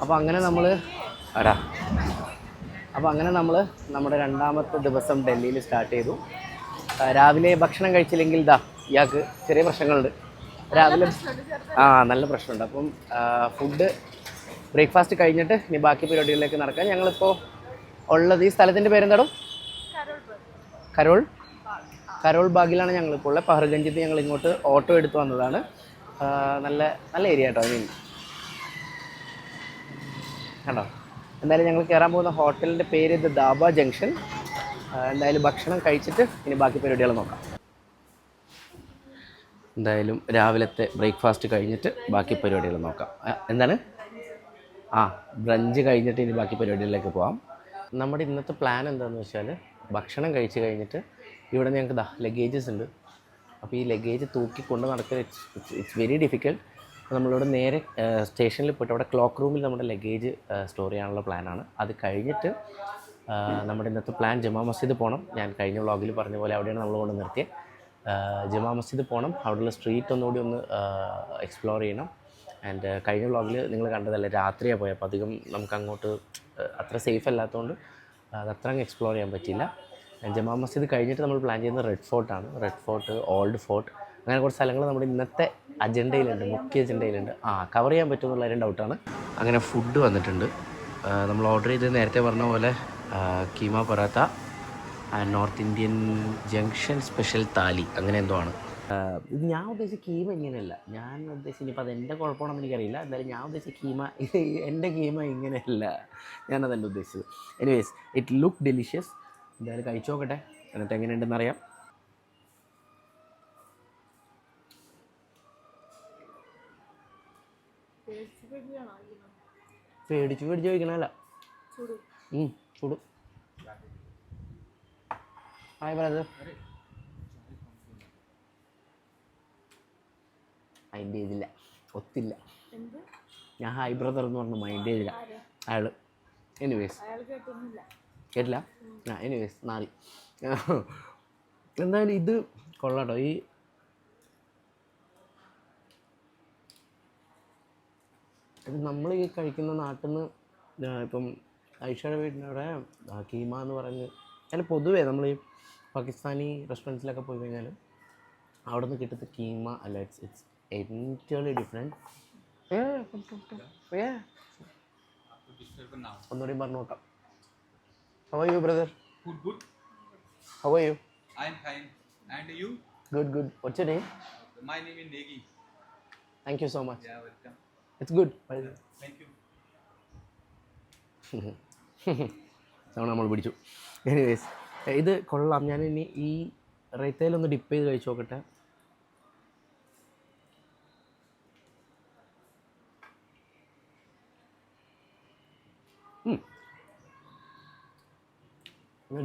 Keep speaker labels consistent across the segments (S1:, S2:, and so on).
S1: അപ്പോൾ അങ്ങനെ നമ്മൾ നമ്മുടെ രണ്ടാമത്തെ ദിവസം ഡൽഹിയിൽ സ്റ്റാർട്ട് ചെയ്തു. രാവിലെ ഭക്ഷണം കഴിച്ചില്ലെങ്കിൽ ഇയാൾക്ക് ചെറിയ പ്രശ്നങ്ങളുണ്ട്. രാവിലെ നല്ല പ്രശ്നമുണ്ട്. അപ്പം ഫുഡ് ബ്രേക്ക്ഫാസ്റ്റ് കഴിഞ്ഞിട്ട് ഇനി ബാക്കി പരിപാടികളിലേക്ക് നടക്കാം. ഞങ്ങളിപ്പോൾ ഉള്ളത് ഈ സ്ഥലത്തിൻ്റെ പേരെന്താണോ? കരോൾ ബാഗിലാണ് ഞങ്ങളിപ്പോൾ ഉള്ളത്. പഹർഗഞ്ചിൽ നിന്ന് ഞങ്ങൾ ഇങ്ങോട്ട് ഓട്ടോ എടുത്ത് വന്നതാണ്. നല്ല ഏരിയ കേട്ടോ. കണ്ടോ? എന്തായാലും ഞങ്ങൾ കയറാൻ പോകുന്ന ഹോട്ടലിൻ്റെ പേര് ദ ദാബ ജംഗ്ഷൻ. എന്തായാലും ഭക്ഷണം കഴിച്ചിട്ട് ഇനി ബാക്കി പരിപാടികൾ നോക്കാം. എന്തായാലും രാവിലത്തെ ബ്രേക്ക്ഫാസ്റ്റ് കഴിഞ്ഞിട്ട് ബാക്കി പരിപാടികൾ നോക്കാം. എന്താണ് ബ്രഞ്ച് കഴിഞ്ഞിട്ട് ഇനി ബാക്കി പരിപാടികളിലേക്ക് പോകാം. നമ്മുടെ ഇന്നത്തെ പ്ലാൻ എന്താണെന്ന് വെച്ചാൽ ഭക്ഷണം കഴിച്ച് കഴിഞ്ഞിട്ട് ഇവിടെ ഞങ്ങൾക്ക് ലഗേജസ് ഉണ്ട്. അപ്പോൾ ഈ ലഗേജ് തൂക്കിക്കൊണ്ട് നടക്കുക ഇറ്റ്സ് വെരി ഡിഫിക്കൽട്ട്. നമ്മളിവിടെ നേരെ സ്റ്റേഷനിൽ പോയിട്ട് അവിടെ ക്ലോക്ക് റൂമിൽ നമ്മുടെ ലഗേജ് സ്റ്റോർ ചെയ്യാനുള്ള പ്ലാനാണ്. അത് കഴിഞ്ഞിട്ട് നമ്മുടെ ഇന്നത്തെ പ്ലാൻ ജമാ മസ്ജിദ് പോകണം. ഞാൻ കഴിഞ്ഞ വ്ളോഗിൽ പറഞ്ഞ പോലെ അവിടെയാണ് നമ്മൾ കൊണ്ട് നിർത്തിയത്. ജമാ മസ്ജിദ് പോകണം. അവിടെയുള്ള സ്ട്രീറ്റ് ഒന്നുകൂടി ഒന്ന് എക്സ്പ്ലോർ ചെയ്യണം. ആൻഡ് കഴിഞ്ഞ വ്ളോഗിൽ നിങ്ങൾ കണ്ടതല്ല, രാത്രിയാണ് പോയത്. അപ്പോൾ അധികം നമുക്ക് അങ്ങോട്ട് അത്ര സേഫ് അല്ലാത്തതുകൊണ്ട് അതത്ര അങ്ങ് എക്സ്പ്ലോർ ചെയ്യാൻ പറ്റിയില്ല. ജമാ മസ്ജിദ് കഴിഞ്ഞിട്ട് നമ്മൾ പ്ലാൻ ചെയ്യുന്നത് റെഡ് ഫോർട്ടാണ്. റെഡ് ഫോർട്ട്, ഓൾഡ് ഫോർട്ട്, അങ്ങനെ കുറച്ച് സ്ഥലങ്ങൾ നമ്മുടെ ഇന്നത്തെ അജണ്ടയിലുണ്ട്, മുഖ്യ അജണ്ടയിലുണ്ട്. കവർ ചെയ്യാൻ പറ്റുമെന്നുള്ള കാര്യം ഡൗട്ടാണ്. അങ്ങനെ ഫുഡ് വന്നിട്ടുണ്ട്. നമ്മൾ ഓർഡർ ചെയ്ത് നേരത്തെ പറഞ്ഞ പോലെ keema paratha, north Indian junction special താലി, അങ്ങനെ എന്തോ ആണ്. ഇത് ഞാൻ ഉദ്ദേശിച്ച കീമ ഇങ്ങനെയല്ല. ഞാൻ ഉദ്ദേശിച്ച ഇനിയിപ്പോൾ അതെൻ്റെ കുഴപ്പമാണെന്ന് എനിക്കറിയില്ല. എന്തായാലും ഞാൻ ഉദ്ദേശിച്ച കീമ എൻ്റെ കീമ ഇങ്ങനെയല്ല. ഞാനതല്ല ഉദ്ദേശിച്ചത്. Anyways it look delicious. എന്തായാലും കഴിച്ചു നോക്കട്ടെ, എന്നിട്ട് എങ്ങനെയുണ്ടെന്ന് അറിയാം. പേടിച്ച് കഴിക്കണമല്ല, ചൂട്. Hi brother. മൈൻഡ് ചെയ്തില്ല, ഒത്തില്ല. ഞാൻ ഹായ് ബ്രദർ എന്ന് പറഞ്ഞു മൈൻഡ് ചെയ്തില്ല അയാൾ. എനിവേസ് കേട്ടില്ല. എനിവേസ് നാളെ എന്തായാലും ഇത് കൊള്ളാട്ടോ. ഇത് നമ്മൾ ഈ കഴിക്കുന്ന നാട്ടിൽ നിന്ന് ഇപ്പം ഐഷയുടെ വീടിനവിടെ കീമ എന്ന് പറഞ്ഞ്, അതിന് പൊതുവേ നമ്മൾ ഈ പാകിസ്ഥാനി റെസ്റ്റോറൻറ്റ്സിലൊക്കെ പോയി കഴിഞ്ഞാൽ അവിടെ നിന്ന് കിട്ടുന്ന കീമ അല്ല, ഇറ്റ്സ് entirely different. ഒന്നുകൂടി പറഞ്ഞു നോക്കാം. How are you, brother?
S2: Good.
S1: How are you?
S2: I'm fine. And you?
S1: Good. What's your name?
S2: My name is Negi.
S1: Thank you so much.
S2: Yeah, welcome.
S1: It's good.
S2: Thank you.
S1: നമ്മൾ പിടിച്ചു. Anyways ഇത് കൊള്ളാം. ഞാനിനി ഈ റൈത്തയിലൊന്ന് dip ചെയ്ത് കഴിച്ച് നോക്കട്ടെ.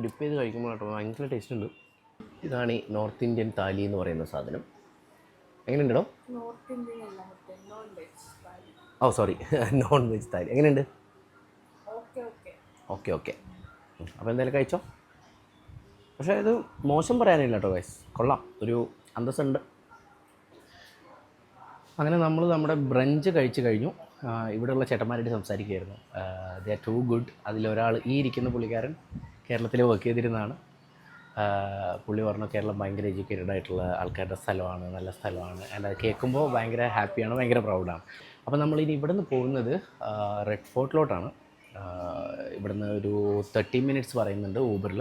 S1: Dip ചെയ്ത് കഴിക്കുമ്പോൾ കേട്ടോ ഭയങ്കര ടേസ്റ്റ് ഉണ്ട്. ഇതാണ് ഈ നോർത്ത് ഇന്ത്യൻ താലി എന്ന് പറയുന്ന സാധനം. എങ്ങനെയുണ്ടോ? സോറി, നോൺ വെജ് താലി. എങ്ങനെയുണ്ട്? ഓക്കെ. അപ്പോൾ എന്തായാലും കഴിച്ചോ. പക്ഷേ ഇത് മോശം പറയാനില്ല കേട്ടോ ഗൈസ്, കൊള്ളാം, ഒരു അന്തസ്സുണ്ട്. അങ്ങനെ നമ്മൾ നമ്മുടെ ബ്രഞ്ച് കഴിച്ച് കഴിഞ്ഞു. ഇവിടെയുള്ള ചേട്ടന്മാരായിട്ട് സംസാരിക്കുകയായിരുന്നു. They are too good. അതിലൊരാൾ, ഈ ഇരിക്കുന്ന പുള്ളിക്കാരൻ കേരളത്തിൽ വർക്ക് ചെയ്തിരുന്നതാണ്. പുള്ളി പറഞ്ഞു കേരളം ഭയങ്കര എഡ്യൂക്കേറ്റഡ് ആയിട്ടുള്ള ആൾക്കാരുടെ സ്ഥലമാണ്, നല്ല സ്ഥലമാണ്. ആൻഡ് അത് കേൾക്കുമ്പോൾ ഭയങ്കര ഹാപ്പിയാണ്, ഭയങ്കര പ്രൗഡാണ്. അപ്പോൾ നമ്മളിനി ഇവിടെ നിന്ന് പോകുന്നത് റെഡ് ഫോർട്ടിലോട്ടാണ്. ഇവിടുന്ന് ഒരു 30 മിനിറ്റ്സ് പറയുന്നുണ്ട് ഊബറിൽ.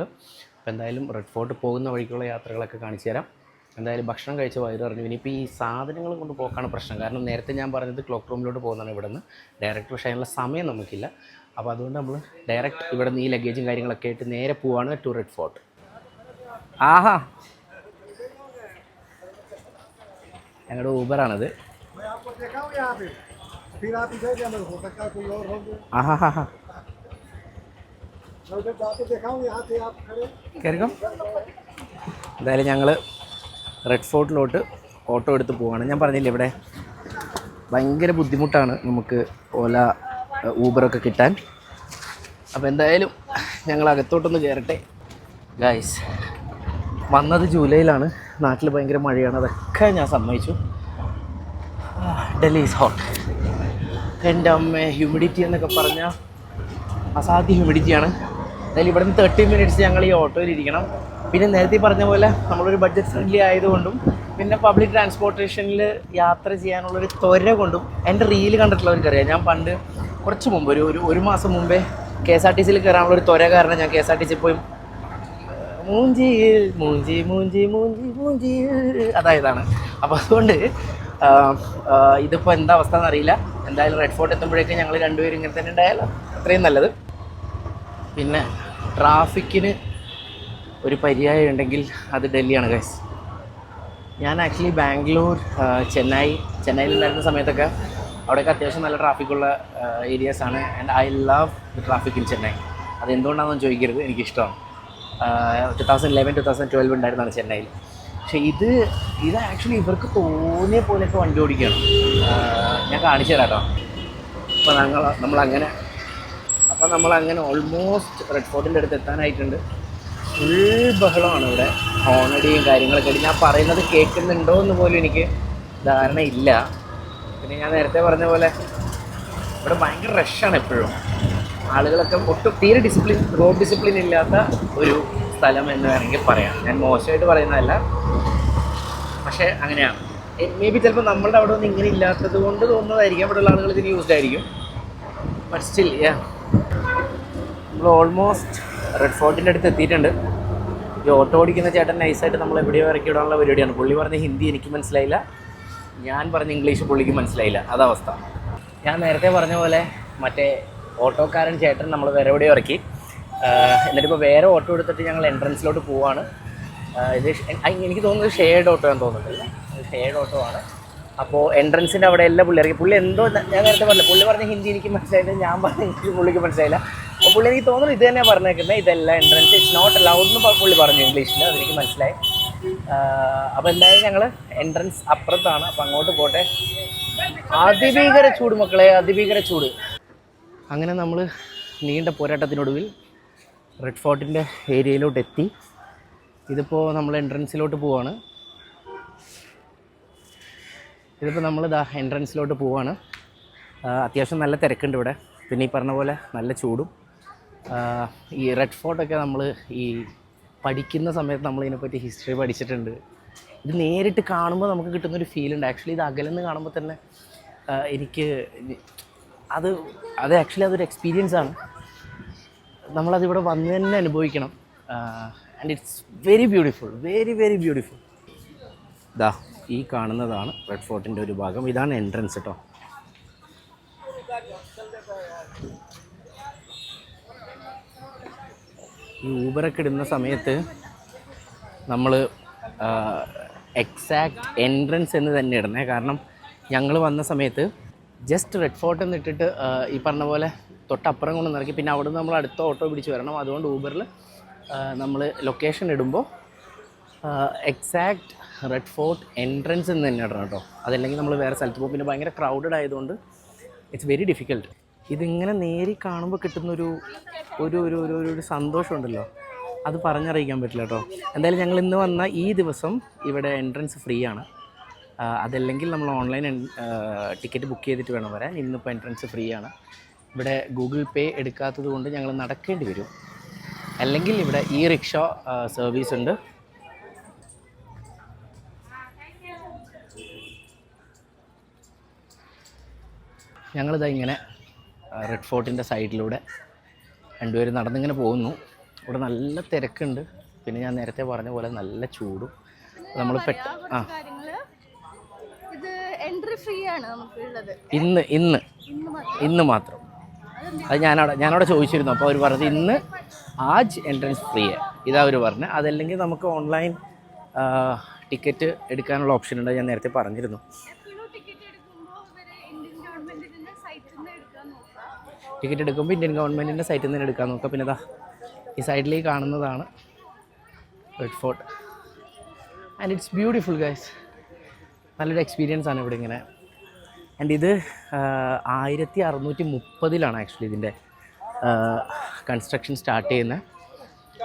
S1: അപ്പോൾ എന്തായാലും റെഡ് ഫോർട്ട് പോകുന്ന വഴിക്കുള്ള യാത്രകളൊക്കെ കാണിച്ചു തരാം. എന്തായാലും ഭക്ഷണം കഴിച്ച വയറ് പറഞ്ഞു. ഇനിയിപ്പോൾ ഈ സാധനങ്ങൾ കൊണ്ട് പോക്കാണ് പ്രശ്നം. കാരണം നേരത്തെ ഞാൻ പറഞ്ഞത് ക്ലോക്ക് റൂമിലോട്ട് പോകുന്നതാണ് ഇവിടെ നിന്ന് ഡയറക്റ്റ്. പക്ഷേ അതിനുള്ള സമയം നമുക്കില്ല. അപ്പോൾ അതുകൊണ്ട് നമ്മൾ ഡയറക്റ്റ് ഇവിടെ നിന്ന് ഈ ലഗേജും കാര്യങ്ങളൊക്കെ ആയിട്ട് നേരെ പോവാണ് ടു റെഡ് ഫോർട്ട്. ഞങ്ങളുടെ ഊബറാണത്. കയറിക്കോ. എന്തായാലും ഞങ്ങൾ റെഡ് ഫോർട്ടിലോട്ട് ഓട്ടോ എടുത്ത് പോവാണ്. ഞാൻ പറഞ്ഞില്ലേ ഇവിടെ ഭയങ്കര ബുദ്ധിമുട്ടാണ് നമുക്ക് ഓല ഊബറൊക്കെ കിട്ടാൻ. അപ്പോൾ എന്തായാലും ഞങ്ങൾ അകത്തോട്ടൊന്ന് കയറട്ടെ. ഗൈസ്, വന്നത് ജൂലൈയിലാണ്. നാട്ടിൽ ഭയങ്കര മഴയാണ്, അതൊക്കെ ഞാൻ സമ്മതിച്ചു. Delhi is hot. എൻ്റെ അമ്മ ഹ്യൂമിഡിറ്റി എന്നൊക്കെ പറഞ്ഞാൽ അസാധ്യ ഹ്യൂമിഡിറ്റിയാണ്. എന്തായാലും ഇവിടുന്ന് 30 മിനിറ്റ്സ് ഞങ്ങൾ ഈ ഓട്ടോയിൽ ഇരിക്കണം. പിന്നെ നേരത്തെ പറഞ്ഞ പോലെ നമ്മളൊരു ബഡ്ജറ്റ് ഫ്രണ്ട്ലി ആയതുകൊണ്ടും പിന്നെ പബ്ലിക് ട്രാൻസ്പോർട്ടേഷനിൽ യാത്ര ചെയ്യാനുള്ളൊരു ത്വര കൊണ്ടും എൻ്റെ റീല് കണ്ടിട്ടുള്ളവർക്കറിയാം. ഞാൻ പണ്ട് കുറച്ച് മുമ്പ് ഒരു മാസം മുമ്പേ KSRTCയിൽ കയറാനുള്ളൊരു ത്വര കാരണം ഞാൻ KSRTC പോയി മൂഞ്ചി മൂഞ്ചി മൂഞ്ചി മൂഞ്ചി മൂഞ്ചി അതായതാണ്. അപ്പോൾ അതുകൊണ്ട് ഇതിപ്പോൾ എന്താ അവസ്ഥ എന്നറിയില്ല. എന്തായാലും റെഡ് ഫോർട്ട് എത്തുമ്പോഴേക്കും ഞങ്ങൾ രണ്ടുപേരും ഇങ്ങനെ തന്നെ ഉണ്ടായാലോ അത്രയും നല്ലത്. പിന്നെ ട്രാഫിക്കിന് ഒരു പര്യായം ഉണ്ടെങ്കിൽ അത് ഡൽഹിയാണ് ഗൈസ്. ഞാൻ ആക്ച്വലി ബാംഗ്ലൂർ, ചെന്നൈയിലുണ്ടായിരുന്ന സമയത്തൊക്കെ അവിടെയൊക്കെ അത്യാവശ്യം നല്ല ട്രാഫിക്കുള്ള ഏരിയാസാണ്. And I love the traffic in Chennai. അതെന്തുകൊണ്ടാണെന്ന് ചോദിക്കരുത്, എനിക്കിഷ്ടമാണ്. 2011-2012 ഉണ്ടായിരുന്നതാണ് ചെന്നൈയിൽ. പക്ഷേ ഇത് ആക്ച്വലി ഇവർക്ക് തോന്നിയ പോലെയൊക്കെ വണ്ടി ഓടിക്കുകയാണ്. ഞാൻ കാണിച്ചു തരാം കേട്ടോ. അപ്പോൾ നമ്മളങ്ങനെ ഓൾമോസ്റ്റ് റെഡ് ഫോർട്ടിൻ്റെ അടുത്ത് എത്താനായിട്ടുണ്ട്. ഫുൾ ബഹളമാണ് ഇവിടെ, ഹോണടിയും കാര്യങ്ങളൊക്കെ ആയിട്ട്. ഞാൻ പറയുന്നത് കേൾക്കുന്നുണ്ടോ എന്ന് പോലും എനിക്ക് ധാരണയില്ല. പിന്നെ ഞാൻ നേരത്തെ പറഞ്ഞ പോലെ ഇവിടെ ഭയങ്കര റഷാണ് എപ്പോഴും. ആളുകളൊക്കെ ഒട്ടും തീരെ റോഡ് ഡിസിപ്ലിൻ ഇല്ലാത്ത ഒരു സ്ഥലം എന്ന് വേണമെങ്കിൽ പറയാം. ഞാൻ മോശമായിട്ട് പറയുന്നതല്ല, പക്ഷേ അങ്ങനെയാണ്. മേ ബി ചിലപ്പോൾ നമ്മളുടെ അവിടെ ഒന്നും ഇങ്ങനെ ഇല്ലാത്തത് കൊണ്ട് തോന്നുന്നതായിരിക്കും. ഇവിടെയുള്ള ആളുകൾ ഇതിന് യൂസ്ഡ് ആയിരിക്കും. ബട്ട് സ്റ്റിൽ നമ്മൾ ഓൾമോസ്റ്റ് റെഡ് ഫോർട്ടിൻ്റെ അടുത്ത് എത്തിയിട്ടുണ്ട്. ഈ ഓട്ടോ ഓടിക്കുന്ന ചേട്ടൻ നൈസായിട്ട് നമ്മൾ എവിടെയോ ഇറക്കി വിടാനുള്ള പരിപാടിയാണ്. പുള്ളി പറഞ്ഞ ഹിന്ദി എനിക്ക് മനസ്സിലായില്ല, ഞാൻ പറഞ്ഞ ഇംഗ്ലീഷ് പുള്ളിക്ക് മനസ്സിലായില്ല, അതവസ്ഥ. ഞാൻ നേരത്തെ പറഞ്ഞ പോലെ മറ്റേ ഓട്ടോക്കാരൻ ചേട്ടൻ നമ്മൾ വേറെ എവിടെയോ ഇറക്കി. എന്നിട്ടിപ്പോൾ വേറെ ഓട്ടോ എടുത്തിട്ട് ഞങ്ങൾ എൻട്രൻസിലോട്ട് പോവാണ്. ഇത് എനിക്ക് തോന്നുന്നത് ഷെയർഡ് ഓട്ടോ എന്ന് തോന്നുന്നില്ല, ഷെയർഡ് ഓട്ടോ ആണ്. അപ്പോൾ എൻട്രൻസിൻ്റെ അവിടെ എല്ലാം പുള്ളി ഇറക്കി. പുള്ളി എന്തോ ഞാൻ നേരത്തെ പറഞ്ഞില്ല, പുള്ളി പറഞ്ഞ ഹിന്ദി എനിക്ക് മനസ്സിലായില്ല, ഞാൻ പറഞ്ഞ ഇംഗ്ലീഷ് പുള്ളിക്ക് മനസ്സിലായില്ല. അപ്പോൾ പുള്ളി എനിക്ക് തോന്നുന്നു ഇത് തന്നെയാണ് പറഞ്ഞേക്കുന്നത്, ഇതെല്ലാം എൻട്രൻസ് ഇറ്റ്സ് നോട്ട് അലൗഡ് എന്ന് പുള്ളി പറഞ്ഞു ഇംഗ്ലീഷിൽ, അതെനിക്ക് മനസ്സിലായി. അപ്പോൾ എന്തായാലും ഞങ്ങൾ എൻട്രൻസ് അപ്പുറത്താണ്, അപ്പോൾ അങ്ങോട്ട് പോട്ടെ. അതിഭീകര ചൂട് മക്കളെ, അതിഭീകര ചൂട്. അങ്ങനെ നമ്മൾ നീണ്ട പോരാട്ടത്തിനൊടുവിൽ റെഡ് ഫോർട്ടിൻ്റെ ഏരിയയിലോട്ട് എത്തി. ഇതിപ്പോൾ നമ്മൾ എൻട്രൻസിലോട്ട് പോവാണ്. എൻട്രൻസിലോട്ട് പോവാണ്. അത്യാവശ്യം നല്ല തിരക്കുണ്ട് ഇവിടെ. പിന്നെ ഈ പറഞ്ഞ പോലെ നല്ല ചൂടും. ഈ റെഡ് ഫോർട്ടൊക്കെ നമ്മൾ ഈ പഠിക്കുന്ന സമയത്ത് നമ്മളിതിനെപ്പറ്റി ഹിസ്റ്ററി പഠിച്ചിട്ടുണ്ട്. ഇത് നേരിട്ട് കാണുമ്പോൾ നമുക്ക് കിട്ടുന്നൊരു ഫീലുണ്ട്. ആക്ച്വലി ഇത് അകലെന്ന് കാണുമ്പോൾ തന്നെ എനിക്ക് അത് ആക്ച്വലി അതൊരു എക്സ്പീരിയൻസാണ്. നമ്മളതിവിടെ വന്ന് തന്നെ അനുഭവിക്കണം. And it's very beautiful, very very beautiful. ഈ കാണുന്നതാണ് റെഡ് ഫോർട്ടിൻ്റെ ഒരു ഭാഗം. ഇതാണ് എൻട്രൻസ് കേട്ടോ. ഈ ഊബറൊക്കെ ഇടുന്ന സമയത്ത് നമ്മൾ എക്സാക്റ്റ് എൻട്രൻസ് എന്ന് തന്നെ ഇടണേ. കാരണം ഞങ്ങൾ വന്ന സമയത്ത് ജസ്റ്റ് റെഡ് ഫോർട്ട് എന്ന് ഇട്ടിട്ട് ഈ പറഞ്ഞ പോലെ തൊട്ടപ്പുറം കൊണ്ട് നിറക്കി. പിന്നെ അവിടെ നിന്ന് നമ്മൾ അടുത്ത ഓട്ടോ പിടിച്ച് വരണം. അതുകൊണ്ട് ഊബറിൽ നമ്മൾ ലൊക്കേഷൻ ഇടുമ്പോൾ എക്സാക്റ്റ് റെഡ് ഫോർട്ട് എൻട്രൻസ് എന്ന് തന്നെ ഇടണം കേട്ടോ. അതല്ലെങ്കിൽ നമ്മൾ വേറെ സ്ഥലത്ത് പോകും. പിന്നെ ഭയങ്കര ക്രൗഡഡ് ആയതുകൊണ്ട് ഇറ്റ്സ് വെരി ഡിഫിക്കൽട്ട്. ഇതിങ്ങനെ നേരി കാണുമ്പോൾ കിട്ടുന്നൊരു ഒരു ഒരു ഒരു ഒരു സന്തോഷമുണ്ടല്ലോ, അത് പറഞ്ഞറിയിക്കാൻ പറ്റില്ല കേട്ടോ. എന്തായാലും ഞങ്ങൾ ഇന്ന് വന്ന ഈ ദിവസം ഇവിടെ എൻട്രൻസ് ഫ്രീ ആണ്. അതല്ലെങ്കിൽ നമ്മൾ ഓൺലൈൻ ടിക്കറ്റ് ബുക്ക് ചെയ്തിട്ട് വേണം വരാൻ. ഇന്നിപ്പോൾ എൻട്രൻസ് ഫ്രീ ആണ്. ഇവിടെ ഗൂഗിൾ പേ എടുക്കാത്തത് കൊണ്ട് ഞങ്ങൾ നടക്കേണ്ടി വരും. അല്ലെങ്കിൽ ഇവിടെ ഈ റിക്ഷ സർവീസ് ഉണ്ട്. ഞങ്ങളിതാ ഇങ്ങനെ റെഡ് ഫോർട്ടിൻ്റെ സൈഡിലൂടെ രണ്ടുപേരും നടന്നിങ്ങനെ പോകുന്നു. ഇവിടെ നല്ല തിരക്കുണ്ട്. പിന്നെ ഞാൻ നേരത്തെ പറഞ്ഞ പോലെ നല്ല ചൂടും. നമ്മൾ
S3: ഇത് എൻട്രി ഫ്രീ ആണ് നമുക്കുള്ളത്.
S1: ഇന്ന് മാത്രം. അത് ഞാനവിടെ ചോദിച്ചിരുന്നു. അപ്പോൾ അവർ പറഞ്ഞത് ഇന്ന് ആജ് എൻട്രൻസ് ഫ്രീ ഇതാ അവർ പറഞ്ഞത്. അതല്ലെങ്കിൽ നമുക്ക് ഓൺലൈൻ ടിക്കറ്റ് എടുക്കാനുള്ള ഓപ്ഷൻ ഉണ്ട്. ഞാൻ നേരത്തെ പറഞ്ഞിരുന്നു. ടിക്കറ്റ് എടുക്കുമ്പോൾ ഇന്ത്യൻ ഗവൺമെൻറ്റിൻ്റെ സൈറ്റിൽ നിന്ന് എടുക്കാൻ നോക്കുക. പിന്നെ ഈ സൈഡിലേക്ക് കാണുന്നതാണ് red fort. And it's beautiful guys. നല്ലൊരു എക്സ്പീരിയൻസ് ആണ് ഇവിടെ ഇങ്ങനെ. ആൻഡ് ഇത് 1630 ആക്ച്വലി ഇതിൻ്റെ കൺസ്ട്രക്ഷൻ സ്റ്റാർട്ട് ചെയ്യുന്നത്.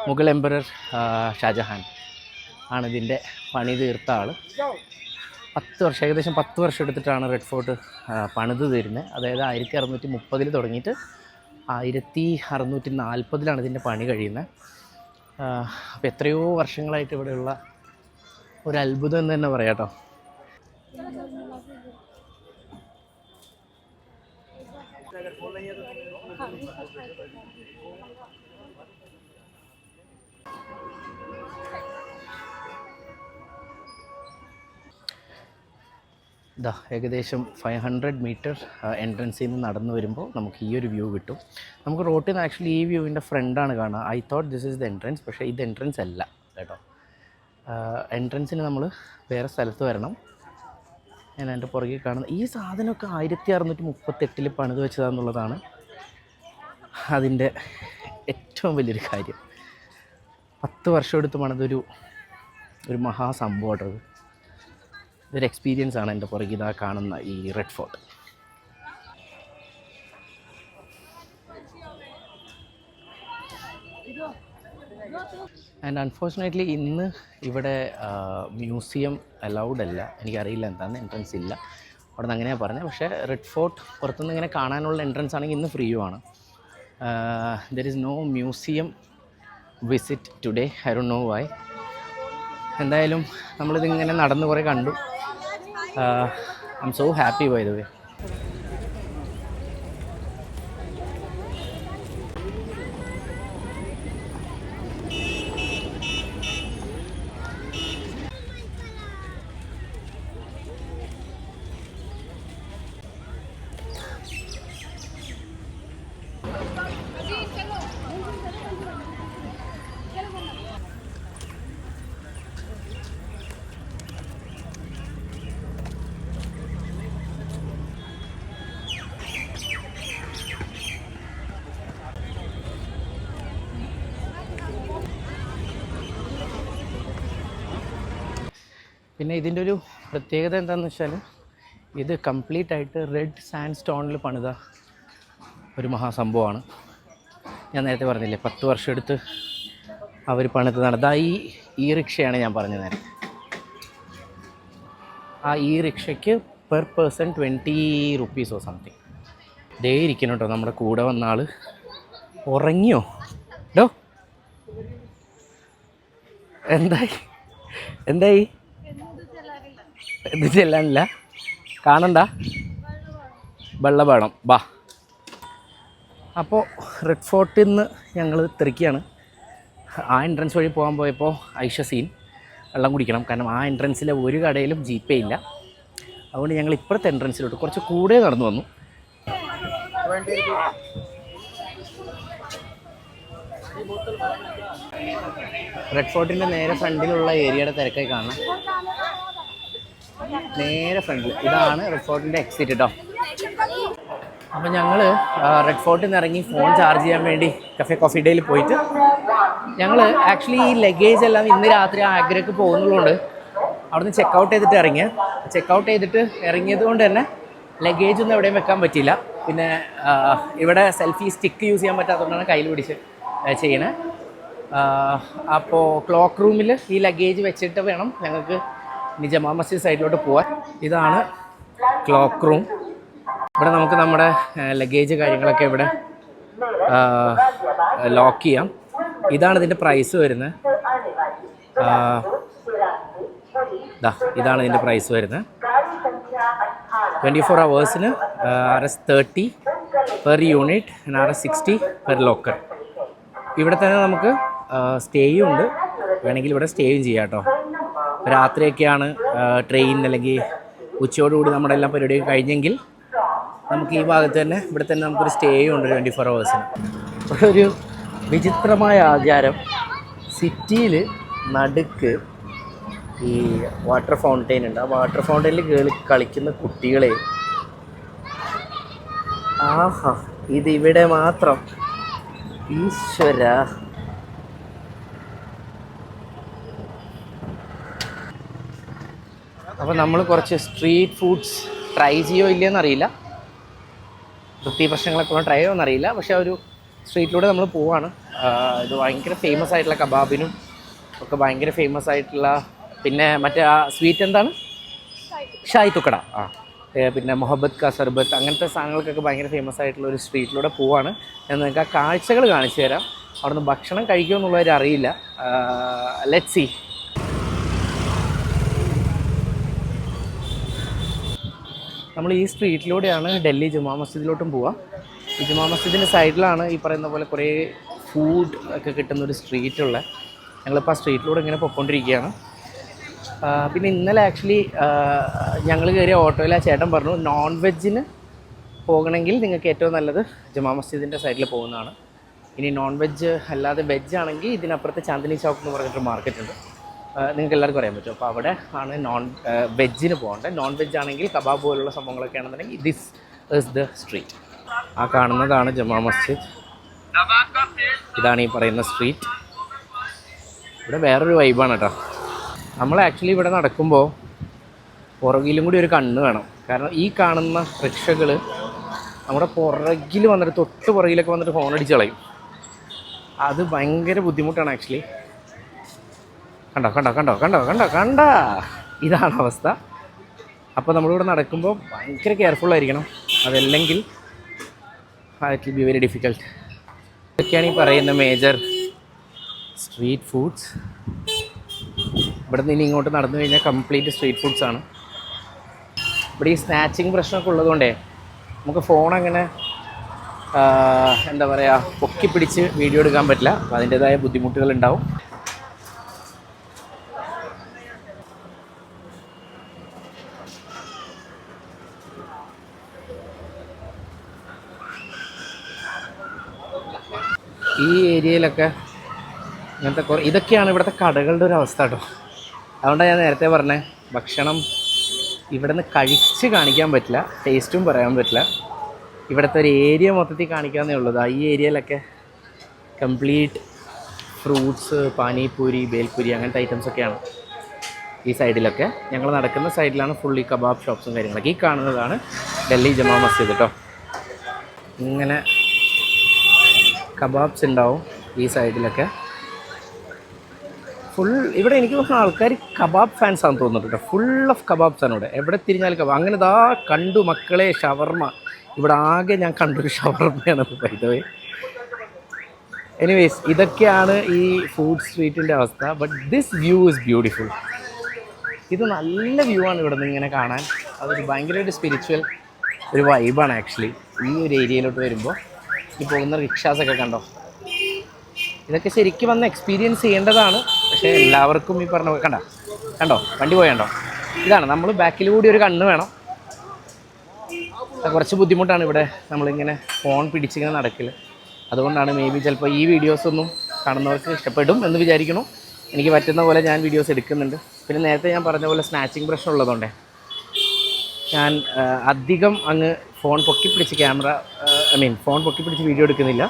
S1: മുഗൾ എംപറർ ഷാജഹാൻ ആണ് ഇതിൻ്റെ പണി തീർത്ത ആൾ. ഏകദേശം 10 വർഷം എടുത്തിട്ടാണ് റെഡ് ഫോർട്ട് പണിത് തരുന്നത്. അതായത് 1630 തുടങ്ങിയിട്ട് 1640 ഇതിൻ്റെ പണി കഴിയുന്നത്. അപ്പോൾ എത്രയോ വർഷങ്ങളായിട്ട് ഇവിടെയുള്ള ഒരു അത്ഭുതം എന്ന് തന്നെ പറയാം കേട്ടോ. ഏകദേശം 500 മീറ്റർ എൻട്രൻസിൽ നിന്ന് നടന്നു വരുമ്പോൾ നമുക്ക് ഈ ഒരു വ്യൂ കിട്ടും. നമുക്ക് റോട്ടിൽ നിന്ന് ആക്ച്വലി ഈ വ്യൂവിൻ്റെ ഫ്രണ്ടാണ് കാണുക. I thought this is the entrance, പക്ഷേ ഇത് എൻട്രൻസ് അല്ല കേട്ടോ. എൻട്രൻസിന് നമ്മൾ വേറെ സ്ഥലത്ത് വരണം. ഞാൻ എൻ്റെ പുറകെ കാണുന്ന ഈ സാധനമൊക്കെ 1638 പണിത് വെച്ചതാണെന്നുള്ളതാണ് അതിൻ്റെ ഏറ്റവും വലിയൊരു കാര്യം. 10 വർഷം എടുത്ത് പണിതൊരു മഹാസംഭവമായിട്ടത്. ഇതൊരു എക്സ്പീരിയൻസ് ആണ് എൻ്റെ പുറകെ ഇതാ കാണുന്ന ഈ റെഡ് ഫോർട്ട്. ആൻഡ് അൺഫോർച്ചുനേറ്റ്ലി ഇന്ന് ഇവിടെ മ്യൂസിയം അലൗഡ് അല്ല. എനിക്കറിയില്ല എന്താണെന്ന്, എൻട്രൻസ് ഇല്ല അവിടെ നിന്ന് അങ്ങനെയാണ് പറഞ്ഞത്. പക്ഷേ റെഡ് ഫോർട്ട് പുറത്തുനിന്ന് ഇങ്ങനെ കാണാനുള്ള എൻട്രൻസ് ആണെങ്കിൽ ഇന്ന് ഫ്രീയുമാണ്. There is no museum visit today. I don't know why. എന്തായാലും നമ്മളിതിങ്ങനെ നടന്ന് കുറേ കണ്ടു. I'm so happy by the way. പിന്നെ ഇതിൻ്റെ ഒരു പ്രത്യേകത എന്താണെന്ന് വെച്ചാൽ ഇത് കംപ്ലീറ്റ് ആയിട്ട് റെഡ് സാൻഡ് സ്റ്റോണിൽ പണിത ഒരു മഹാസംഭവമാണ്. ഞാൻ നേരത്തെ പറഞ്ഞില്ലേ 10 വർഷം എടുത്ത് അവർ പണിത് നടന്ന ഈ റിക്ഷയാണ് ഞാൻ പറഞ്ഞ നേരം. ഈ റിക്ഷയ്ക്ക് പെർ പേഴ്സൺ 20 റുപ്പീസോ സംതിങ്. ദേ ഇരിക്കണം കേട്ടോ നമ്മുടെ കൂടെ വന്ന ആൾ. ഉറങ്ങിയോ ഡോ? എന്തായി ഇത് ചെല്ലാനില്ല? കാണണ്ട, വെള്ളം വേണം ബാ. അപ്പോൾ റെഡ് ഫോർട്ടിൽ നിന്ന് ഞങ്ങൾ തിരക്കിയാണ്. ആ എൻട്രൻസ് വഴി പോകാൻ പോയപ്പോൾ ഐഷ സീൻ വെള്ളം കുടിക്കണം. കാരണം ആ എൻട്രൻസിലെ ഒരു കടയിലും ജീപ്പേ ഇല്ല. അതുകൊണ്ട് ഞങ്ങൾ ഇപ്പുറത്തെ എൻട്രൻസിലോട്ട് കുറച്ച് കൂടെ നടന്നു വന്നു. റെഡ് ഫോർട്ടിൻ്റെ നേരെ ഫ്രണ്ടിലുള്ള ഏരിയയുടെ തിരക്കായി കാണാം. നേരെ ഫ്രണ്ടിൽ ഇതാണ് റെഡ് ഫോർട്ടിൻ്റെ എക്സിറ്റ് കേട്ടോ. അപ്പോൾ ഞങ്ങൾ റെഡ് ഫോർട്ടിൽ നിന്ന് ഇറങ്ങി ഫോൺ ചാർജ് ചെയ്യാൻ വേണ്ടി കഫേ കോഫി ഡേയിൽ പോയിട്ട് ഞങ്ങൾ ആക്ച്വലി ഈ ലഗേജ് എല്ലാം ഇന്ന് രാത്രി ആഗ്രയ്ക്ക് പോകുന്നതുകൊണ്ട് അവിടുന്ന് ചെക്കൗട്ട് ചെയ്തിട്ട് ഇറങ്ങിയത് കൊണ്ട് തന്നെ ലഗേജ് ഒന്നും എവിടെയും വെക്കാൻ പറ്റിയില്ല. പിന്നെ ഇവിടെ സെൽഫി സ്റ്റിക്ക് യൂസ് ചെയ്യാൻ പറ്റാത്തതുകൊണ്ടാണ് കയ്യിൽ പിടിച്ച് ചെയ്യണേ. അപ്പോൾ ക്ലോക്ക് റൂമിൽ ഈ ലഗേജ് വെച്ചിട്ട് വേണം ഞങ്ങൾക്ക് ജമാ മസ്ജിദ് സൈഡിലോട്ട് പോകാൻ. ഇതാണ് ക്ലോക്ക് റൂം. ഇവിടെ നമുക്ക് നമ്മുടെ ലഗേജ് കാര്യങ്ങളൊക്കെ ഇവിടെ ലോക്ക് ചെയ്യാം. ഇതാണ് ഇതിൻ്റെ പ്രൈസ് വരുന്നത്. ഇതാണ് ഇതിൻ്റെ പ്രൈസ് വരുന്നത്. 24 hours Rs30 per unit, Rs60 per locker. ഇവിടെ തന്നെ നമുക്ക് സ്റ്റേയും ഉണ്ട്. വേണമെങ്കിൽ ഇവിടെ സ്റ്റേയും ചെയ്യാം കേട്ടോ. രാത്രിയൊക്കെയാണ് ട്രെയിൻ അല്ലെങ്കിൽ ഉച്ചയോടുകൂടി നമ്മുടെ എല്ലാം പരിപാടിയൊക്കെ കഴിഞ്ഞെങ്കിൽ നമുക്ക് ഈ ഭാഗത്ത് തന്നെ ഇവിടെ തന്നെ നമുക്കൊരു സ്റ്റേയും ഉണ്ട് 24 hours. ഒരു വിചിത്രമായ ആചാരം. സിറ്റിയിൽ നടുക്ക് ഈ വാട്ടർ ഫൗണ്ടെയിൻ ഉണ്ട്. ആ വാട്ടർ ഫൗണ്ടെയിനിൽ കളിക്കുന്ന കുട്ടികളെ ആഹാ, ഇതിവിടെ മാത്രം. ഈശ്വര. അപ്പോൾ നമ്മൾ കുറച്ച് സ്ട്രീറ്റ് ഫുഡ്സ് ട്രൈ ചെയ്യോ ഇല്ലയെന്നറിയില്ല. വൃത്തി പ്രശ്നങ്ങളൊക്കെ ട്രൈ ചെയ്യുമോ എന്നറിയില്ല. പക്ഷേ ഒരു സ്ട്രീറ്റിലൂടെ നമ്മൾ പോവാണ്. ഇത് ഭയങ്കര ഫേമസ് ആയിട്ടുള്ള കബാബിനും ഒക്കെ ഭയങ്കര ഫേമസ് ആയിട്ടുള്ള, പിന്നെ മറ്റേ ആ സ്വീറ്റ് എന്താണ്, ഷായ് തുക്കട ആ പിന്നെ മൊഹബത്ത് കാ സർബത്ത് അങ്ങനത്തെ സാധനങ്ങൾക്കൊക്കെ ഭയങ്കര ഫേമസ് ആയിട്ടുള്ള ഒരു സ്ട്രീറ്റിലൂടെ പോവാണ്. ഞാൻ നിങ്ങൾക്ക് ആ കാഴ്ചകൾ കാണിച്ചു തരാം. അവിടുന്ന് ഭക്ഷണം കഴിക്കുമോ എന്നുള്ളവർ അറിയില്ല. Let's see. നമ്മൾ ഈ സ്ട്രീറ്റിലൂടെയാണ് ഡൽഹി ജുമാ മസ്ജിദിലോട്ടും പോവുക. ഈ ജുമാ മസ്ജിദിൻ്റെ സൈഡിലാണ് ഈ പറയുന്ന പോലെ കുറേ ഫുഡ് ഒക്കെ കിട്ടുന്നൊരു സ്ട്രീറ്റുള്ള. ഞങ്ങളിപ്പോൾ ആ സ്ട്രീറ്റിലൂടെ ഇങ്ങനെ പൊയ്ക്കൊണ്ടിരിക്കുകയാണ്. പിന്നെ ഇന്നലെ ആക്ച്വലി ഞങ്ങൾ കയറിയ ഓട്ടോയിൽ ആ ചേട്ടൻ പറഞ്ഞു നോൺ വെജിന് പോകണമെങ്കിൽ നിങ്ങൾക്ക് ഏറ്റവും നല്ലത് ജുമാ മസ്ജിദിൻ്റെ സൈഡിൽ പോകുന്നതാണ്. ഇനി നോൺ വെജ് അല്ലാതെ വെജ് ആണെങ്കിൽ ഇതിനപ്പുറത്ത് ചാന്ദിനി ചൗക്ക് എന്ന് പറഞ്ഞിട്ടൊരു മാർക്കറ്റ് ഉണ്ട്, നിങ്ങൾക്ക് എല്ലാവർക്കും അറിയാൻ പറ്റും. അപ്പോൾ അവിടെ ആണ് വെജിന് പോകേണ്ടത്. നോൺ വെജ് ആണെങ്കിൽ കബാബ് പോലുള്ള സംഭവങ്ങളൊക്കെ ആണെന്നുണ്ടെങ്കിൽ ദിസ് ഈസ് ദ സ്ട്രീറ്റ്. ആ കാണുന്നതാണ് ജുമാ മസ്ജിദ്. ഇതാണ് ഈ പറയുന്ന സ്ട്രീറ്റ്. ഇവിടെ വേറൊരു വൈബാണ് കേട്ടോ. നമ്മൾ ആക്ച്വലി ഇവിടെ നടക്കുമ്പോൾ പുറകിലും കൂടി ഒരു കണ്ണ് വേണം. കാരണം ഈ കാണുന്ന റിക്ഷകൾ നമ്മുടെ പുറകിൽ വന്നിട്ട് തൊട്ട് പുറകിലൊക്കെ വന്നിട്ട് ഹോൺ അടിച്ച് കളയും. അത് ഭയങ്കര ബുദ്ധിമുട്ടാണ് ആക്ച്വലി. കണ്ടോ കണ്ടോ കണ്ടോ കണ്ടോ കണ്ടോ കണ്ട ഇതാണ് അവസ്ഥ. അപ്പോൾ നമ്മളിവിടെ നടക്കുമ്പോൾ ഭയങ്കര കെയർഫുള്ളായിരിക്കണം. അതല്ലെങ്കിൽ it will be very difficult. ഇതൊക്കെയാണ് ഈ പറയുന്ന മേജർ സ്ട്രീറ്റ് ഫുഡ്സ്. ഇവിടെ നിന്ന് ഇനി ഇങ്ങോട്ട് നടന്നു കഴിഞ്ഞാൽ കംപ്ലീറ്റ് സ്ട്രീറ്റ് ഫുഡ്സാണ്. ഇവിടെ ഈ സ്നാച്ചിങ് പ്രശ്നമൊക്കെ ഉള്ളതുകൊണ്ടേ നമുക്ക് ഫോൺ അങ്ങനെ എന്താ പറയുക പൊക്കി പിടിച്ച് വീഡിയോ എടുക്കാൻ പറ്റില്ല. അപ്പോൾ അതിൻ്റേതായ ബുദ്ധിമുട്ടുകളുണ്ടാവും. ഈ ഏരിയയിലൊക്കെ ഇങ്ങനത്തെ ഇതൊക്കെയാണ് ഇവിടുത്തെ കടകളുടെ ഒരു അവസ്ഥ കേട്ടോ. അതുകൊണ്ടാണ് ഞാൻ നേരത്തെ പറഞ്ഞത് ഭക്ഷണം ഇവിടെ നിന്ന് കഴിച്ച് കാണിക്കാൻ പറ്റില്ല, ടേസ്റ്റും പറയാൻ പറ്റില്ല. ഇവിടുത്തെ ഒരു ഏരിയ മൊത്തത്തിൽ കാണിക്കാമെന്നേ ഉള്ളൂ. ഈ ഏരിയയിലൊക്കെ കംപ്ലീറ്റ് ഫ്രൂട്ട്സ്, പാനിപൂരി, ബേൽപൂരി അങ്ങനത്തെ ഐറ്റംസൊക്കെയാണ്. ഈ സൈഡിലൊക്കെ ഞങ്ങൾ നടക്കുന്ന സൈഡിലാണ് ഫുള്ളി കബാബ് ഷോപ്സും കാര്യങ്ങളൊക്കെ. ഈ കാണുന്നതാണ് ഡൽഹി ജുമാ മസ്ജിദ് കേട്ടോ. ഇങ്ങനെ കബാബ്സ് ഉണ്ടാവും ഈ സൈഡിലൊക്കെ. ഫുൾ ഇവിടെ എനിക്ക് തോന്നുന്ന ആൾക്കാർ കബാബ് ഫാൻസ് ആണെന്ന് തോന്നുന്നു കേട്ടോ. ഫുൾ ഓഫ് കബാബ്സാണ് ഇവിടെ. എവിടെ തിരിഞ്ഞാലും കബാബ്. അങ്ങനെ കണ്ടു മക്കളെ ഷവർമ്മ. ഇവിടെ ആകെ ഞാൻ കണ്ടൊരു ഷവർമ്മയാണ് പോയി. എനിവേസ് ഇതൊക്കെയാണ് ഈ ഫുഡ് സ്ട്രീറ്റിൻ്റെ അവസ്ഥ. But this view is beautiful. ഇത് നല്ല വ്യൂ ആണ് ഇവിടെ നിന്ന് ഇങ്ങനെ കാണാൻ. അതൊരു ഭയങ്കര ഒരു സ്പിരിച്വൽ ഒരു വൈബാണ് ആക്ച്വലി. ഈ ഒരു ഏരിയയിലോട്ട് വരുമ്പോൾ ഈ പോകുന്ന റിക്ഷാസൊക്കെ കണ്ടോ. ഇതൊക്കെ ശരിക്കും വന്ന് എക്സ്പീരിയൻസ് ചെയ്യേണ്ടതാണ്. പക്ഷേ എല്ലാവർക്കും ഈ പറഞ്ഞ കണ്ടോ വണ്ടി പോയണ്ടോ. ഇതാണ് നമ്മൾ ബാക്കിലൂടെ ഒരു കണ്ണ് വേണം. കുറച്ച് ബുദ്ധിമുട്ടാണ് ഇവിടെ നമ്മളിങ്ങനെ ഫോൺ പിടിച്ചിങ്ങനെ നടക്കില്ല. അതുകൊണ്ടാണ് മേ ബി ചിലപ്പോൾ ഈ വീഡിയോസൊന്നും കാണുന്നവർക്ക് ഇഷ്ടപ്പെടും എന്ന് വിചാരിക്കണം. എനിക്ക് പറ്റുന്ന പോലെ ഞാൻ വീഡിയോസ് എടുക്കുന്നുണ്ട്. പിന്നെ നേരത്തെ ഞാൻ പറഞ്ഞ പോലെ സ്നാച്ചിങ് പ്രശ്നം ഉള്ളതുകൊണ്ടേ ഞാൻ അധികം അങ്ങ് ഫോൺ പൊക്കിപ്പിടിച്ച് ഫോൺ പൊക്കിപ്പിടിച്ച് വീഡിയോ എടുക്കുന്നില്ല.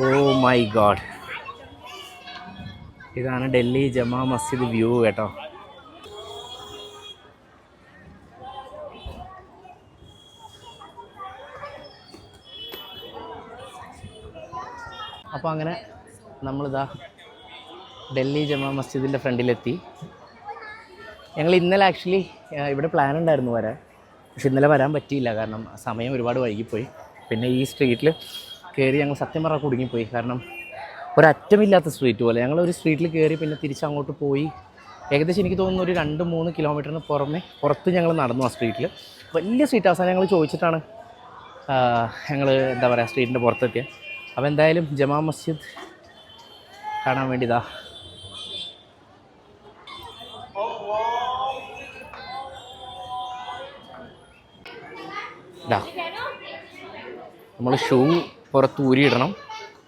S1: ഓ മൈ ഗോഡ്, ഇതാണ് ഡൽഹി ജമാ മസ്ജിദ് വ്യൂ കേട്ടോ. അപ്പോൾ അങ്ങനെ നമ്മളിതാ ഡൽഹി ജമാ മസ്ജിദിൻ്റെ ഫ്രണ്ടിലെത്തി. ഞങ്ങൾ ഇന്നലെ ആക്ച്വലി ഇവിടെ പ്ലാൻ ഉണ്ടായിരുന്നു വരാൻ, പക്ഷെ ഇന്നലെ വരാൻ പറ്റിയില്ല. കാരണം സമയം ഒരുപാട് വൈകിപ്പോയി. പിന്നെ ഈ സ്ട്രീറ്റിൽ കയറി ഞങ്ങൾ സത്യം പറഞ്ഞാൽ കുടുങ്ങിപ്പോയി. കാരണം ഒരറ്റമില്ലാത്ത സ്ട്രീറ്റ് പോലെ. ഞങ്ങളൊരു സ്ട്രീറ്റിൽ കയറി പിന്നെ തിരിച്ചങ്ങോട്ട് പോയി. ഏകദേശം എനിക്ക് തോന്നുന്നു ഒരു 2-3 കിലോമീറ്ററിന് പുറത്ത് ഞങ്ങൾ നടന്നു. ആ സ്ട്രീറ്റിൽ വലിയ സ്ട്രീറ്റ്. അവസാനം ഞങ്ങൾ ചോദിച്ചിട്ടാണ് ഞങ്ങൾ എന്താ പറയുക സ്ട്രീറ്റിൻ്റെ പുറത്തെത്തിയത്. അപ്പോൾ എന്തായാലും ജമാ മസ്ജിദ് കാണാൻ വേണ്ടിയതാ. നമ്മൾ ഷൂ പുറത്ത് ഊരിയിടണം.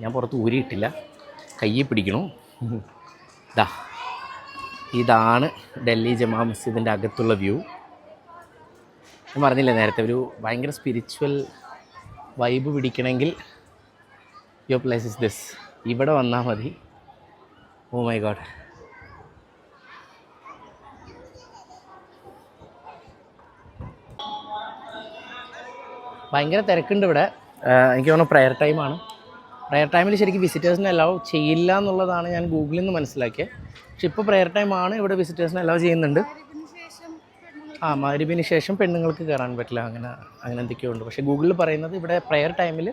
S1: ഞാൻ പുറത്ത് ഊരിയിട്ടില്ല, കയ്യിൽ പിടിക്കണം. ഇതാണ് ഡൽഹി ജമാ മസ്ജിദിൻ്റെ അകത്തുള്ള വ്യൂ. ഞാൻ പറഞ്ഞില്ലേ നേരത്തെ, ഒരു ഭയങ്കര സ്പിരിച്വൽ വൈബ് പിടിക്കണമെങ്കിൽ യുവർ പ്ലേസ് ഇസ് ദിസ്. ഇവിടെ വന്നാൽ മതി. Oh my God. ഭയങ്കര തിരക്കുണ്ട് ഇവിടെ. എനിക്ക് തോന്നുന്നു പ്രെയർ ടൈമാണ്. പ്രെയർ ടൈമിൽ ശരിക്കും വിസിറ്റേഴ്സിനെ അലൗ ചെയ്യില്ല എന്നുള്ളതാണ് ഞാൻ ഗൂഗിളിൽ നിന്ന് മനസ്സിലാക്കിയത്. പക്ഷെ ഇപ്പോൾ പ്രെയർ ടൈമാണ്, ഇവിടെ വിസിറ്റേഴ്സിനെ അലൗ ചെയ്യുന്നുണ്ട്. മഗ്‌രിബിന് ശേഷം പെണ്ണുങ്ങൾക്ക് കയറാൻ പറ്റില്ല, അങ്ങനെ എന്തൊക്കെയോ ഉണ്ട്. പക്ഷേ ഗൂഗിളിൽ പറയുന്നത് ഇവിടെ പ്രെയർ ടൈമിൽ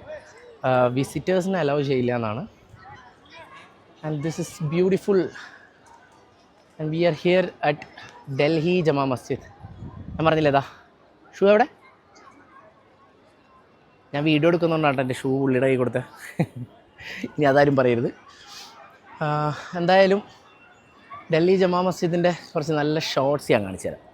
S1: വിസിറ്റേഴ്സിനെ അലൗ ചെയ്യില്ല എന്നാണ്. And this is beautiful and we are here at Delhi Jama Masjid. ഞാൻ പറഞ്ഞില്ലേ ഇതാ ഷൂ എവിടെ? ഞാൻ വീഡിയോ എടുക്കുന്നുണ്ടാണ് എൻ്റെ ഷൂ പുള്ളിയുടെ കൈ കൊടുത്ത്. ഇനി അതാരും പറയരുത്. എന്തായാലും ഡൽഹി ജമാ മസ്ജിദിൻ്റെ കുറച്ച് നല്ല ഷോർട്സ് ഞാൻ കാണിച്ചു തരാം.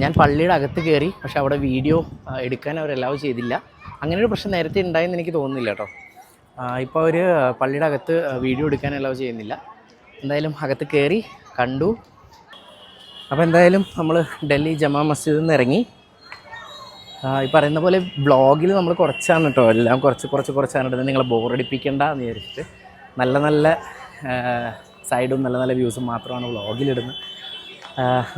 S1: ഞാൻ പള്ളിയുടെ അകത്ത് കയറി, പക്ഷെ അവിടെ വീഡിയോ എടുക്കാൻ അവർ അലൗ ചെയ്തില്ല. അങ്ങനെ ഒരു പ്രശ്നം നേരത്തെ ഉണ്ടായെന്ന് എനിക്ക് തോന്നുന്നില്ല കേട്ടോ. ഇപ്പോൾ അവർ പള്ളിയുടെ അകത്ത് വീഡിയോ എടുക്കാൻ അലൗ ചെയ്യുന്നില്ല. എന്തായാലും അകത്ത് കയറി കണ്ടു. അപ്പോൾ എന്തായാലും നമ്മൾ ഡൽഹി ജമാ മസ്ജിദിൽ നിന്ന് ഇറങ്ങി. ഈ പറയുന്ന പോലെ വ്ളോഗിൽ നമ്മൾ കുറച്ചാണ് കേട്ടോ, എല്ലാം കുറച്ചാണ് ഇടുന്നത്. നിങ്ങളെ ബോറടിപ്പിക്കേണ്ട എന്ന് വിചാരിച്ചിട്ട് നല്ല നല്ല സൈഡും നല്ല നല്ല വ്യൂസും മാത്രമാണ് വ്ളോഗിലിടുന്നത്.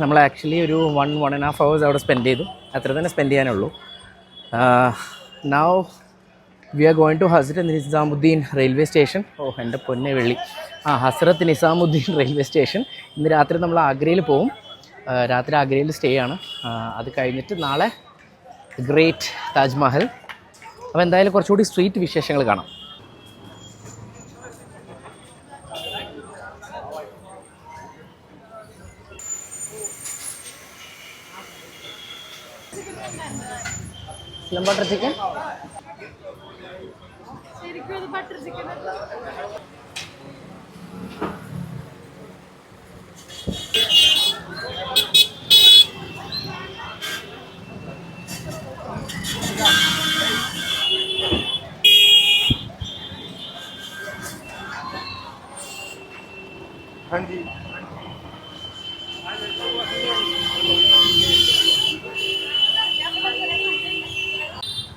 S1: നമ്മൾ ആക്ച്വലി ഒരു 1.5 hours അവിടെ സ്പെൻഡ് ചെയ്തു. അത്ര തന്നെ സ്പെൻഡ് ചെയ്യാനുള്ളൂ. Now we are going to Hazrat Nizamuddin railway station. എൻ്റെ പൊന്നെ വെള്ളി. ഹസ്രത്ത് നിസാമുദ്ദീൻ റെയിൽവേ സ്റ്റേഷൻ. ഇന്ന് രാത്രി നമ്മൾ ആഗ്രയിൽ പോവും. രാത്രി ആഗ്രയിൽ സ്റ്റേ ആണ്. അത് കഴിഞ്ഞിട്ട് നാളെ ഗ്രേറ്റ് താജ്മഹൽ. അപ്പോൾ എന്തായാലും കുറച്ചുകൂടി സ്ട്രീറ്റ് വിശേഷങ്ങൾ കാണാം. ബട്ടർ ചിക്കൻ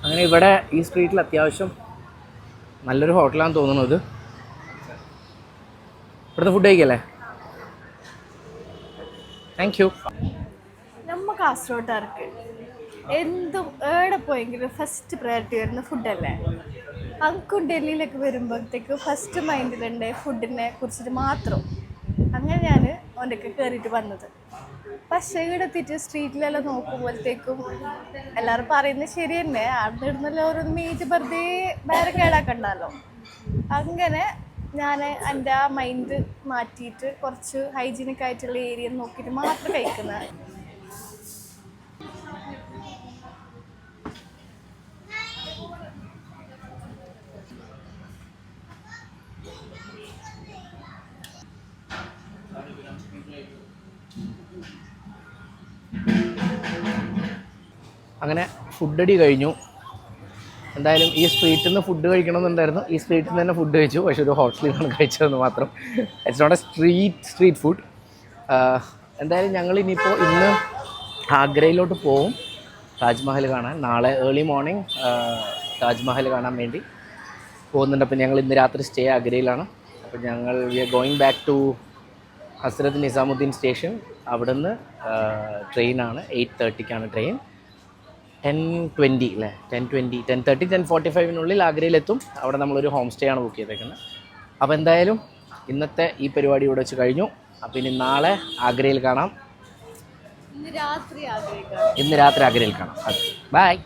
S1: അങ്ങനെ ഇവിടെ ഈ സ്ട്രീറ്റിൽ അത്യാവശ്യം നല്ലൊരു ഹോട്ടലാണെന്ന് തോന്നുന്നത്. ഇവിടുത്തെ ഫുഡ് കഴിക്കല്ലേ? Thank you.
S3: നമ്മ കാസർഗോട്ടുകാർക്ക് എന്തും എവിടെ പോയെങ്കിലും ഫസ്റ്റ് പ്രയോറിറ്റി വരുന്ന ഫുഡല്ലേ. അങ്കും ഡൽഹിയിലൊക്കെ വരുമ്പോഴത്തേക്ക് ഫസ്റ്റ് മൈൻഡിലുണ്ട് ഫുഡിനെ കുറിച്ചിട്ട് മാത്രം. അങ്ങനെ ഞാൻ ഓൻ്റെയൊക്കെ കയറിയിട്ട് വന്നത്. പക്ഷേ ഇവിടെ എത്തിയിട്ട് സ്ട്രീറ്റിലെല്ലാം നോക്കുമ്പോഴത്തേക്കും എല്ലാവരും പറയുന്നത് ശരി തന്നെ, അവിടെ ഇടുന്നല്ലോ ഓരോന്ന് മീറ്റ് വെറുതെ വേറെ കേടാക്കണ്ടല്ലോ. അങ്ങനെ ഞാൻ എൻ്റെ ആ മൈൻഡ് മാറ്റിയിട്ട് കുറച്ച് ഹൈജീനിക് ആയിട്ടുള്ള ഏരിയ നോക്കിയിട്ട് മാത്രം കഴിക്കുന്നത്.
S1: അങ്ങനെ ഫുഡടി കഴിഞ്ഞു. എന്തായാലും ഈ സ്ട്രീറ്റിൽ നിന്ന് ഫുഡ് കഴിക്കണമെന്നുണ്ടായിരുന്നു. ഈ സ്ട്രീറ്റിൽ നിന്ന് തന്നെ ഫുഡ് കഴിച്ചു. പക്ഷേ ഒരു ഹോട്ടലിൽ നിന്നാണ് കഴിച്ചതെന്ന് മാത്രം. It's not a street food. എന്തായാലും ഞങ്ങൾ ഇനിയിപ്പോൾ ഇന്ന് ആഗ്രയിലോട്ട് പോവും താജ്മഹൽ കാണാൻ. നാളെ ഏർലി മോർണിംഗ് താജ്മഹൽ കാണാൻ വേണ്ടി പോകുന്നുണ്ട്. അപ്പോൾ ഞങ്ങൾ ഇന്ന് രാത്രി സ്റ്റേ ആഗ്രയിലാണ്. അപ്പോൾ ഞങ്ങൾ we are going back to Hazrat Nizamuddin station. അവിടെ നിന്ന് ട്രെയിനാണ് 8:30 ട്രെയിൻ. 10:20 അല്ലേ, 10:20, 10:30, 10:45 ആഗ്രയിലെത്തും. അവിടെ നമ്മളൊരു ഹോം സ്റ്റേ ആണ് ബുക്ക് ചെയ്തേക്കുന്നത്. അപ്പോൾ എന്തായാലും ഇന്നത്തെ ഈ പരിപാടി ഇവിടെ വെച്ച് കഴിഞ്ഞു. അപ്പോൾ ഇനി നാളെ ആഗ്രയിൽ കാണാം.
S3: ഇന്ന് രാത്രി ആഗ്രയിൽ കാണാം.
S1: അതെ. ബൈ.